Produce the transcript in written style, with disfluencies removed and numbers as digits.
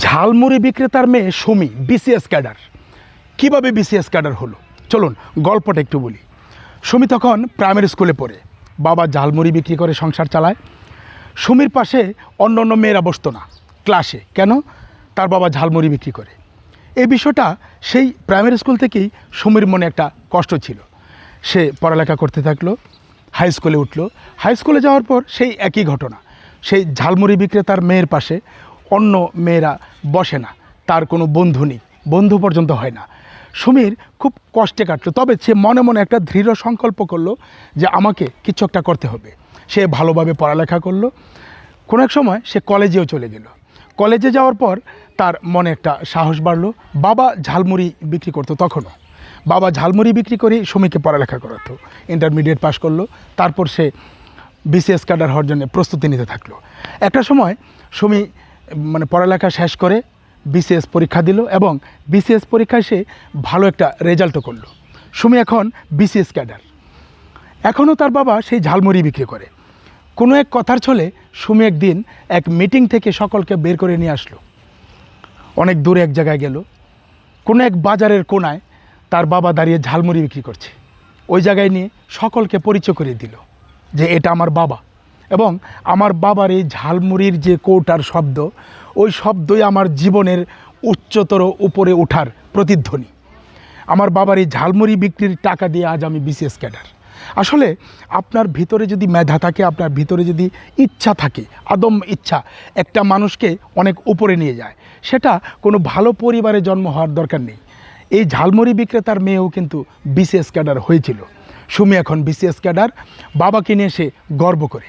ঝালমুড়ি বিক্রেতার মেয়ে Sumi BCS cadre. কিভাবে বিসিএস ক্যাডার হলো চলুন গল্পটা একটু বলি। সুমি তখন প্রাইমারি স্কুলে পড়ে, বাবা ঝালমুড়ি বিক্রি করে সংসার চালায়। সুমির পাশে অন্য অন্য মেয়েরা বসতো না ক্লাসে, কেন? তার বাবা ঝালমুড়ি বিক্রি করে। এই বিষয়টা সেই প্রাইমারি স্কুল থেকেই সুমির মনে একটা কষ্ট ছিল। সে পড়ালেখা করতে থাকলো, হাই স্কুলে উঠলো। হাই স্কুলে যাওয়ার পর সেই একই ঘটনা, সেই ঝালমুড়ি বিক্রেতার মেয়ের পাশে অন্য মেয়েরা বসে না, তার কোনো বন্ধু নেই, বন্ধু পর্যন্ত হয় না। সুমির খুব কষ্টে কাটলো, তবে সে মনে মনে একটা দৃঢ় সংকল্প করলো যে আমাকে কিছু একটা করতে হবে। সে ভালোভাবে পড়ালেখা করলো। কোনো এক সময় সে কলেজেও চলে গেল। কলেজে যাওয়ার পর তার মনে একটা সাহস বাড়লো। বাবা ঝালমুড়ি বিক্রি করতো তখনও, বাবা ঝালমুড়ি বিক্রি করেই সুমিকে পড়ালেখা করাতো। ইন্টারমিডিয়েট পাস করলো, তারপর সে বিসিএস ক্যাডার হওয়ার জন্য প্রস্তুতি নিতে থাকলো। একটা সময় সুমি পড়ালেখা শেষ করে বিসিএস পরীক্ষা দিল এবং বিসিএস পরীক্ষায় সে ভালো একটা রেজাল্টও করলো। সুমি এখন বিসিএস ক্যাডার। এখনও তার বাবা সেই ঝালমুড়ি বিক্রি করে। কোনো এক কথার ছলে সুমি একদিন এক মিটিং থেকে সকলকে বের করে নিয়ে আসলো। অনেক দূরে এক জায়গায় গেল, কোনো এক বাজারের কোনায় তার বাবা দাঁড়িয়ে ঝালমুড়ি বিক্রি করছে। ওই জায়গায় নিয়ে সকলকে পরিচয় করিয়ে দিল যে এটা আমার বাবা, এবং আমার বাবার এই ঝালমুড়ির যে কৌটার শব্দ, ওই শব্দই আমার জীবনের উচ্চতর উপরে ওঠার প্রতিধ্বনি। আমার বাবার এই ঝালমুড়ি বিক্রির টাকা দিয়ে আজ আমি বিসিএস ক্যাডার। আসলে আপনার ভিতরে যদি মেধা থাকে, আপনার ভিতরে যদি ইচ্ছা থাকে, আদম্য ইচ্ছা একটা মানুষকে অনেক উপরে নিয়ে যায়। সেটা কোনো ভালো পরিবারে জন্ম হওয়ার দরকার নেই। এই ঝালমুড়ি বিক্রেতার মেয়েও কিন্তু বিসিএস ক্যাডার হয়েছিল। সুমি এখন বিসিএস ক্যাডার, বাবাকে নিয়ে সে গর্ব করে।